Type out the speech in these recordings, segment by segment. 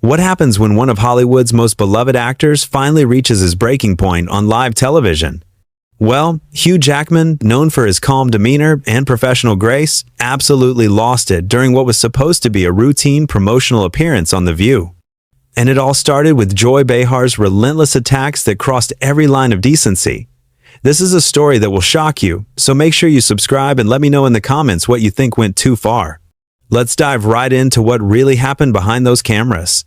What happens when one of Hollywood's most beloved actors finally reaches his breaking point on live television? Well, Hugh Jackman, known for his calm demeanor and professional grace, absolutely lost it during what was supposed to be a routine promotional appearance on The View. And it all started with Joy Behar's relentless attacks that crossed every line of decency. This is a story that will shock you, so make sure you subscribe and let me know in the comments what you think went too far. Let's dive right into what really happened behind those cameras.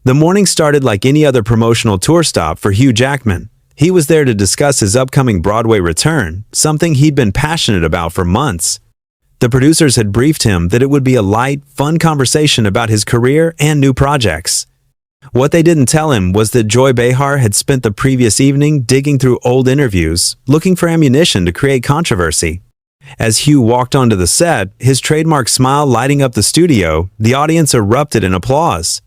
The morning started like any other promotional tour stop for Hugh Jackman. He was there to discuss his upcoming Broadway return, something he'd been passionate about for months. The producers had briefed him that it would be a light, fun conversation about his career and new projects. What they didn't tell him was that Joy Behar had spent the previous evening digging through old interviews, looking for ammunition to create controversy. As Hugh walked onto the set, his trademark smile lighting up the studio, the audience erupted in applause.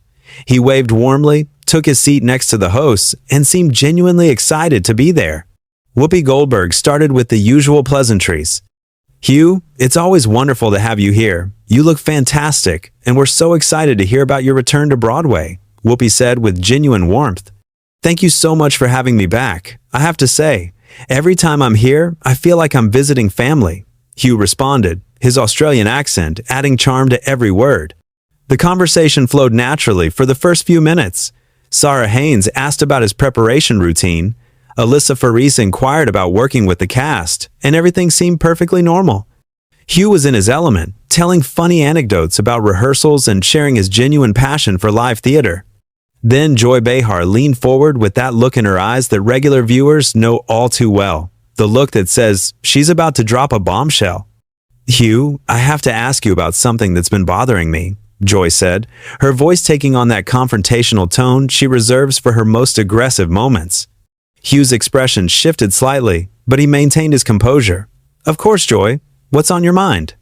He waved warmly, took his seat next to the hosts, and seemed genuinely excited to be there. Whoopi Goldberg started with the usual pleasantries. "Hugh, it's always wonderful to have you here. You look fantastic, and we're so excited to hear about your return to Broadway," Whoopi said with genuine warmth. "Thank you so much for having me back. I have to say, every time I'm here, I feel like I'm visiting family," Hugh responded, his Australian accent adding charm to every word. The conversation flowed naturally for the first few minutes. Sarah Haynes asked about his preparation routine, Alyssa Faris inquired about working with the cast, and everything seemed perfectly normal. Hugh was in his element, telling funny anecdotes about rehearsals and sharing his genuine passion for live theater. Then Joy Behar leaned forward with that look in her eyes that regular viewers know all too well, the look that says she's about to drop a bombshell. "Hugh, I have to ask you about something that's been bothering me," Joy said, her voice taking on that confrontational tone she reserves for her most aggressive moments. Hugh's expression shifted slightly, but he maintained his composure. "Of course, Joy. What's on your mind?"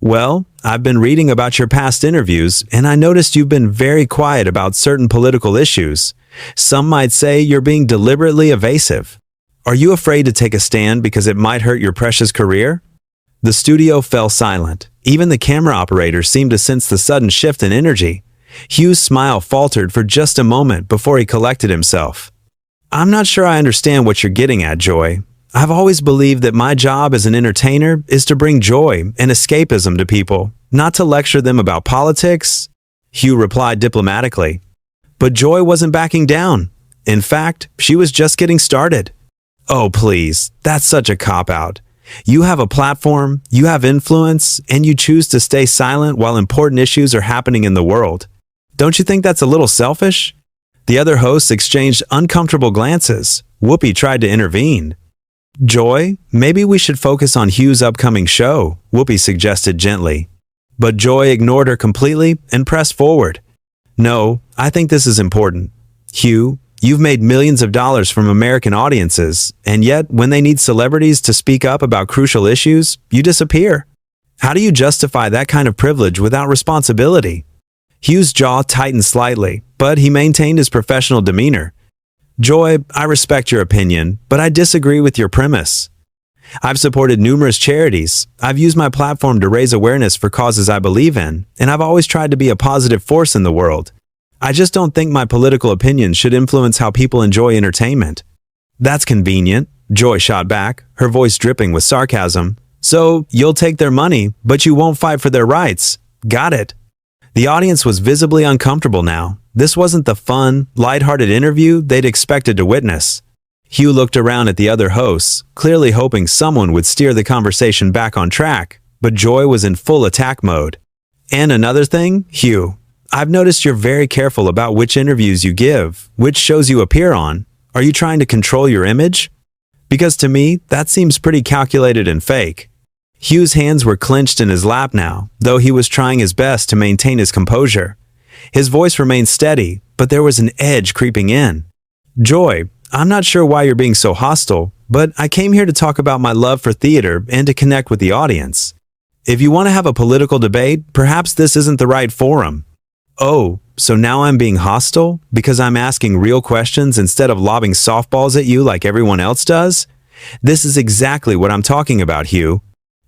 "Well, I've been reading about your past interviews, and I noticed you've been very quiet about certain political issues. Some might say you're being deliberately evasive. Are you afraid to take a stand because it might hurt your precious career?" The studio fell silent. Even the camera operator seemed to sense the sudden shift in energy. Hugh's smile faltered for just a moment before he collected himself. "I'm not sure I understand what you're getting at, Joy. I've always believed that my job as an entertainer is to bring joy and escapism to people, not to lecture them about politics," Hugh replied diplomatically. But Joy wasn't backing down. In fact, she was just getting started. "Oh, please, that's such a cop-out. You have a platform, you have influence, and you choose to stay silent while important issues are happening in the world. Don't you think that's a little selfish?" The other hosts exchanged uncomfortable glances. Whoopi tried to intervene. "Joy, maybe we should focus on Hugh's upcoming show," Whoopi suggested gently. But Joy ignored her completely and pressed forward. "No, I think this is important. Hugh, you've made millions of dollars from American audiences, and yet when they need celebrities to speak up about crucial issues, you disappear. How do you justify that kind of privilege without responsibility?" Hugh's jaw tightened slightly, but he maintained his professional demeanor. "Joy, I respect your opinion, but I disagree with your premise. I've supported numerous charities, I've used my platform to raise awareness for causes I believe in, and I've always tried to be a positive force in the world. I just don't think my political opinions should influence how people enjoy entertainment." "That's convenient," Joy shot back, her voice dripping with sarcasm. "So, you'll take their money, but you won't fight for their rights. Got it." The audience was visibly uncomfortable now. This wasn't the fun, lighthearted interview they'd expected to witness. Hugh looked around at the other hosts, clearly hoping someone would steer the conversation back on track, but Joy was in full attack mode. "And another thing, Hugh, I've noticed you're very careful about which interviews you give, which shows you appear on. Are you trying to control your image? Because to me, that seems pretty calculated and fake." Hugh's hands were clenched in his lap now, though he was trying his best to maintain his composure. His voice remained steady, but there was an edge creeping in. "Joy, I'm not sure why you're being so hostile, but I came here to talk about my love for theater and to connect with the audience. If you want to have a political debate, perhaps this isn't the right forum." "Oh, so now I'm being hostile because I'm asking real questions instead of lobbing softballs at you like everyone else does? This is exactly what I'm talking about, Hugh.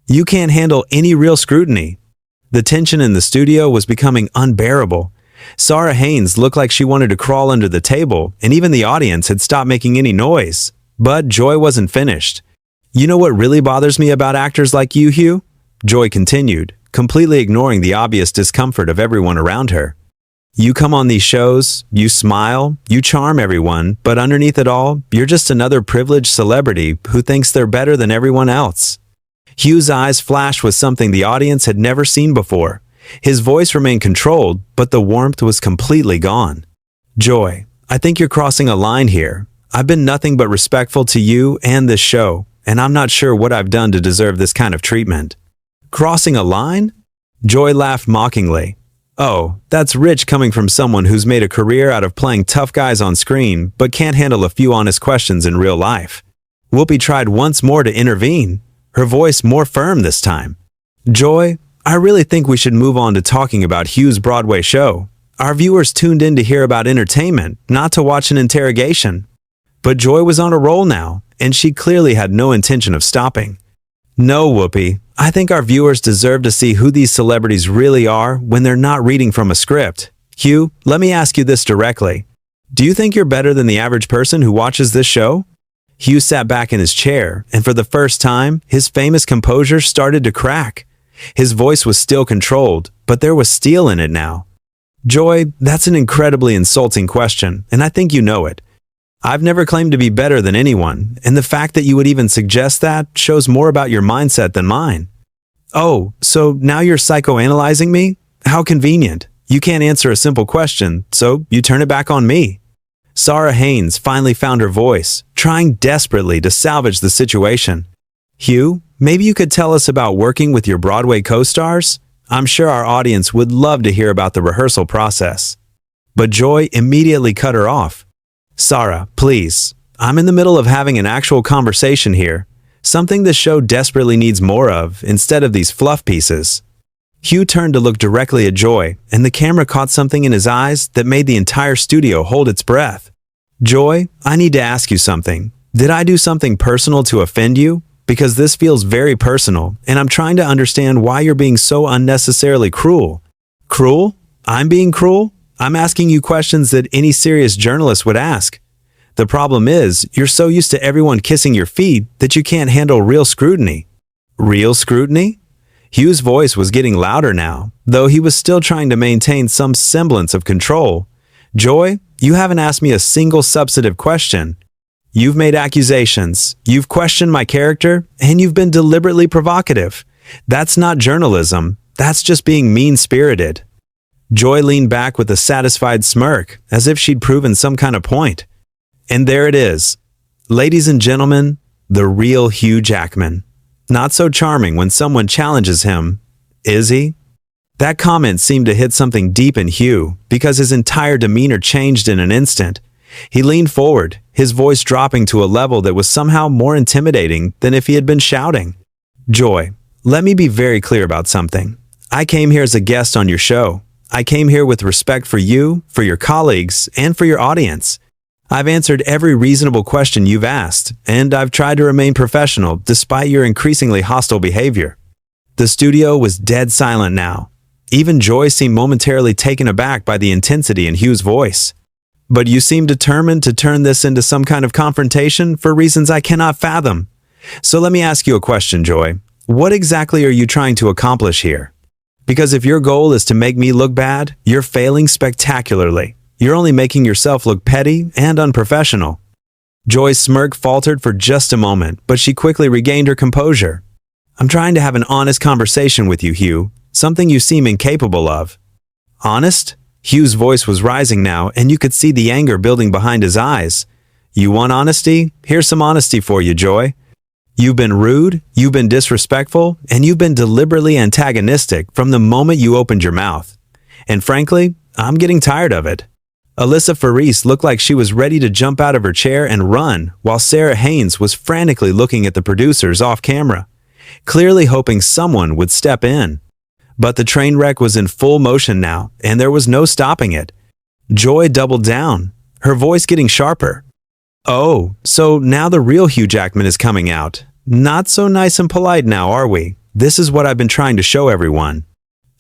You can't handle any real scrutiny." The tension in the studio was becoming unbearable. Sarah Haynes looked like she wanted to crawl under the table, and even the audience had stopped making any noise. But Joy wasn't finished. You know what really bothers me about actors like you, Hugh? Joy continued, completely ignoring the obvious discomfort of everyone around her. You come on these shows, you smile, you charm everyone, but underneath it all, you're just another privileged celebrity who thinks they're better than everyone else. Hugh's eyes flashed with something the audience had never seen before. His voice remained controlled, but the warmth was completely gone. Joy, I think you're crossing a line here. I've been nothing but respectful to you and this show, and I'm not sure what I've done to deserve this kind of treatment. Crossing a line? Joy laughed mockingly. Oh, that's rich coming from someone who's made a career out of playing tough guys on screen, but can't handle a few honest questions in real life. Whoopi tried once more to intervene, her voice more firm this time. Joy, I really think we should move on to talking about Hugh's Broadway show. Our viewers tuned in to hear about entertainment, not to watch an interrogation. But Joy was on a roll now, and she clearly had no intention of stopping. No, Whoopi, I think our viewers deserve to see who these celebrities really are when they're not reading from a script. Hugh, let me ask you this directly. Do you think you're better than the average person who watches this show? Hugh sat back in his chair, and for the first time, his famous composure started to crack. His voice was still controlled, but there was steel in it now. Joy, that's an incredibly insulting question, and I think you know it. I've never claimed to be better than anyone, and the fact that you would even suggest that shows more about your mindset than mine. Oh, so now you're psychoanalyzing me? How convenient. You can't answer a simple question, so you turn it back on me. Sarah Haynes finally found her voice, trying desperately to salvage the situation. Hugh, maybe you could tell us about working with your Broadway co-stars? I'm sure our audience would love to hear about the rehearsal process. But Joy immediately cut her off. Sarah, please. I'm in the middle of having an actual conversation here. Something this show desperately needs more of, instead of these fluff pieces. Hugh turned to look directly at Joy, and the camera caught something in his eyes that made the entire studio hold its breath. Joy, I need to ask you something. Did I do something personal to offend you? Because this feels very personal, and I'm trying to understand why you're being so unnecessarily cruel. Cruel? I'm being cruel? I'm asking you questions that any serious journalist would ask. The problem is, you're so used to everyone kissing your feet that you can't handle real scrutiny. Real scrutiny? Hugh's voice was getting louder now, though he was still trying to maintain some semblance of control. Joy, you haven't asked me a single substantive question. You've made accusations, you've questioned my character, and you've been deliberately provocative. That's not journalism, that's just being mean-spirited. Joy leaned back with a satisfied smirk, as if she'd proven some kind of point. And there it is. Ladies and gentlemen, the real Hugh Jackman. Not so charming when someone challenges him, is he? That comment seemed to hit something deep in Hugh, because his entire demeanor changed in an instant. He leaned forward, his voice dropping to a level that was somehow more intimidating than if he had been shouting. Joy, let me be very clear about something. I came here as a guest on your show. I came here with respect for you, for your colleagues, and for your audience. I've answered every reasonable question you've asked, and I've tried to remain professional despite your increasingly hostile behavior. The studio was dead silent now. Even Joy seemed momentarily taken aback by the intensity in Hugh's voice. But you seem determined to turn this into some kind of confrontation for reasons I cannot fathom. So let me ask you a question, Joy. What exactly are you trying to accomplish here? Because if your goal is to make me look bad, you're failing spectacularly. You're only making yourself look petty and unprofessional. Joy's smirk faltered for just a moment, but she quickly regained her composure. I'm trying to have an honest conversation with you, Hugh, something you seem incapable of. Honest? Hugh's voice was rising now, and you could see the anger building behind his eyes. You want honesty? Here's some honesty for you, Joy. You've been rude, you've been disrespectful, and you've been deliberately antagonistic from the moment you opened your mouth. And frankly, I'm getting tired of it. Alyssa Faris looked like she was ready to jump out of her chair and run, while Sarah Haynes was frantically looking at the producers off camera, clearly hoping someone would step in. But the train wreck was in full motion now, and there was no stopping it. Joy doubled down, her voice getting sharper. Oh, so now the real Hugh Jackman is coming out. Not so nice and polite now, are we? This is what I've been trying to show everyone.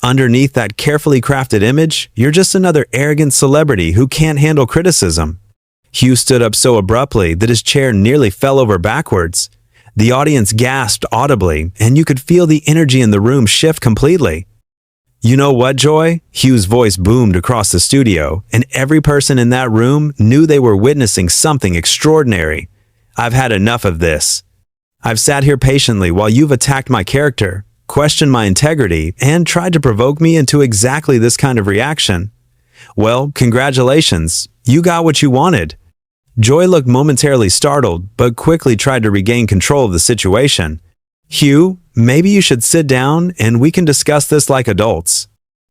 Underneath that carefully crafted image, you're just another arrogant celebrity who can't handle criticism. Hugh stood up so abruptly that his chair nearly fell over backwards. The audience gasped audibly, and you could feel the energy in the room shift completely. "You know what, Joy?" Hugh's voice boomed across the studio, and every person in that room knew they were witnessing something extraordinary. "I've had enough of this. I've sat here patiently while you've attacked my character, questioned my integrity, and tried to provoke me into exactly this kind of reaction. Well, congratulations. You got what you wanted." Joy looked momentarily startled, but quickly tried to regain control of the situation. "Hugh, maybe you should sit down and we can discuss this like adults."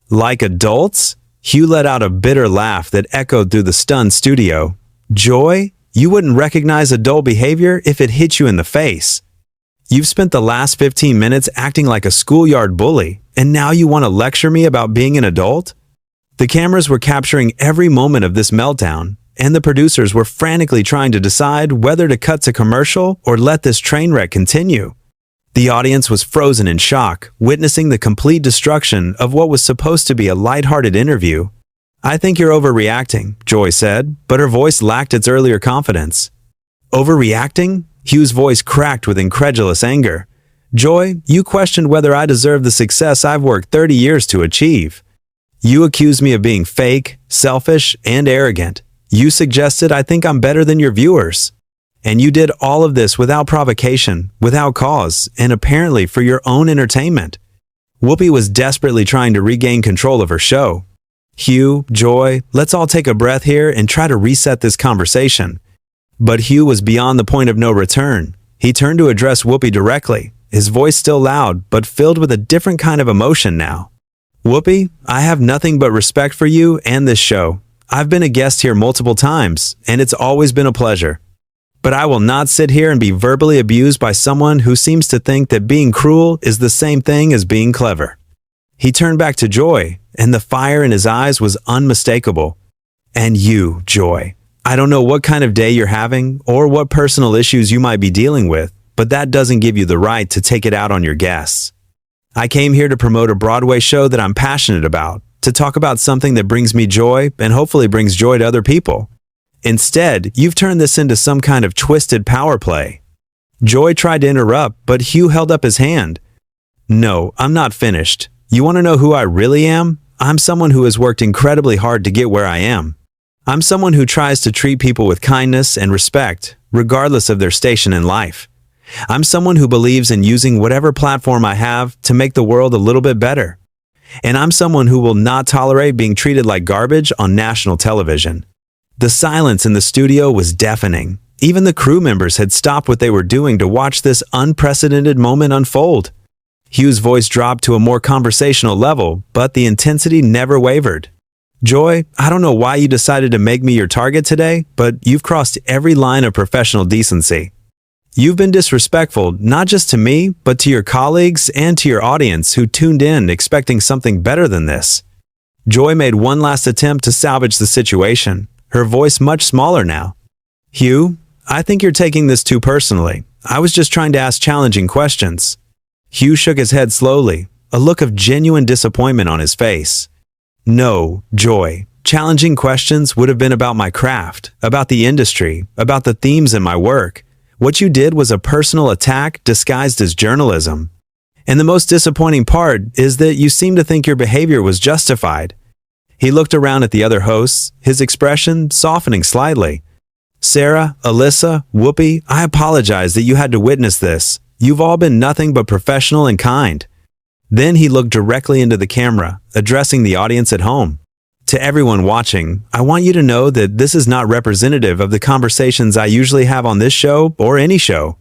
"Like adults?" Hugh let out a bitter laugh that echoed through the stunned studio. "Joy, you wouldn't recognize adult behavior if it hit you in the face. You've spent the last 15 minutes acting like a schoolyard bully, and now you want to lecture me about being an adult?" The cameras were capturing every moment of this meltdown, and the producers were frantically trying to decide whether to cut to commercial or let this train wreck continue. The audience was frozen in shock, witnessing the complete destruction of what was supposed to be a lighthearted interview. "I think you're overreacting," Joy said, but her voice lacked its earlier confidence. "Overreacting?" Hugh's voice cracked with incredulous anger. "Joy, you questioned whether I deserve the success I've worked 30 years to achieve. You accused me of being fake, selfish, and arrogant. You suggested I think I'm better than your viewers. And you did all of this without provocation, without cause, and apparently for your own entertainment." Whoopi was desperately trying to regain control of her show. "Hugh, Joy, let's all take a breath here and try to reset this conversation." But Hugh was beyond the point of no return. He turned to address Whoopi directly, his voice still loud, but filled with a different kind of emotion now. "Whoopi, I have nothing but respect for you and this show. I've been a guest here multiple times, and it's always been a pleasure. But I will not sit here and be verbally abused by someone who seems to think that being cruel is the same thing as being clever." He turned back to Joy, and the fire in his eyes was unmistakable. "And you, Joy, I don't know what kind of day you're having or what personal issues you might be dealing with, but that doesn't give you the right to take it out on your guests. I came here to promote a Broadway show that I'm passionate about, to talk about something that brings me joy and hopefully brings joy to other people. Instead, you've turned this into some kind of twisted power play." Joy tried to interrupt, but Hugh held up his hand. "No, I'm not finished. You want to know who I really am? I'm someone who has worked incredibly hard to get where I am. I'm someone who tries to treat people with kindness and respect, regardless of their station in life. I'm someone who believes in using whatever platform I have to make the world a little bit better. And I'm someone who will not tolerate being treated like garbage on national television." The silence in the studio was deafening. Even the crew members had stopped what they were doing to watch this unprecedented moment unfold. Hugh's voice dropped to a more conversational level, but the intensity never wavered. "Joy, I don't know why you decided to make me your target today, but you've crossed every line of professional decency. You've been disrespectful not just to me, but to your colleagues and to your audience who tuned in expecting something better than this." Joy made one last attempt to salvage the situation, her voice much smaller now. "Hugh, I think you're taking this too personally. I was just trying to ask challenging questions." Hugh shook his head slowly, a look of genuine disappointment on his face. "No, Joy. Challenging questions would have been about my craft, about the industry, about the themes in my work. What you did was a personal attack disguised as journalism. And the most disappointing part is that you seem to think your behavior was justified." He looked around at the other hosts, his expression softening slightly. "Sarah, Alyssa, Whoopi, I apologize that you had to witness this. You've all been nothing but professional and kind." Then he looked directly into the camera, addressing the audience at home. "To everyone watching, I want you to know that this is not representative of the conversations I usually have on this show or any show.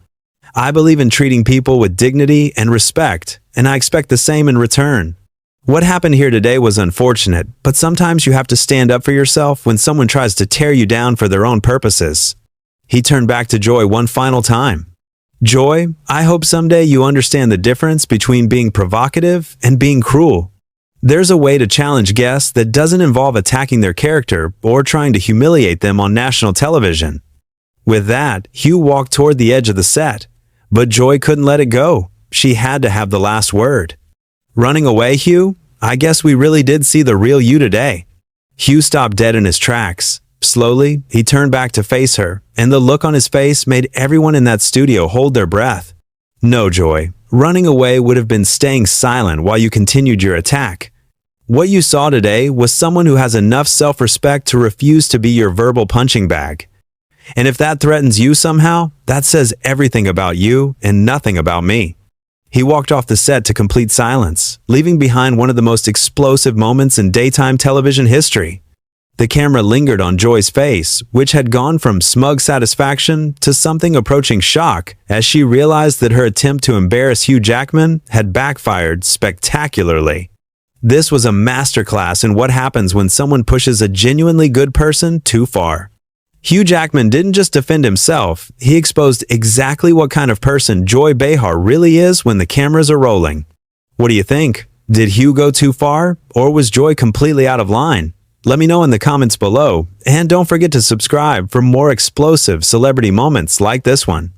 I believe in treating people with dignity and respect, and I expect the same in return. What happened here today was unfortunate, but sometimes you have to stand up for yourself when someone tries to tear you down for their own purposes." He turned back to Joy one final time. "Joy, I hope someday you understand the difference between being provocative and being cruel. There's a way to challenge guests that doesn't involve attacking their character or trying to humiliate them on national television." With that, Hugh walked toward the edge of the set, but Joy couldn't let it go. She had to have the last word. "Running away, Hugh? I guess we really did see the real you today." Hugh stopped dead in his tracks. Slowly, he turned back to face her, and the look on his face made everyone in that studio hold their breath. "No, Joy. Running away would have been staying silent while you continued your attack. What you saw today was someone who has enough self-respect to refuse to be your verbal punching bag. And if that threatens you somehow, that says everything about you and nothing about me." He walked off the set to complete silence, leaving behind one of the most explosive moments in daytime television history. The camera lingered on Joy's face, which had gone from smug satisfaction to something approaching shock as she realized that her attempt to embarrass Hugh Jackman had backfired spectacularly. This was a masterclass in what happens when someone pushes a genuinely good person too far. Hugh Jackman didn't just defend himself, he exposed exactly what kind of person Joy Behar really is when the cameras are rolling. What do you think? Did Hugh go too far, or was Joy completely out of line? Let me know in the comments below, and don't forget to subscribe for more explosive celebrity moments like this one.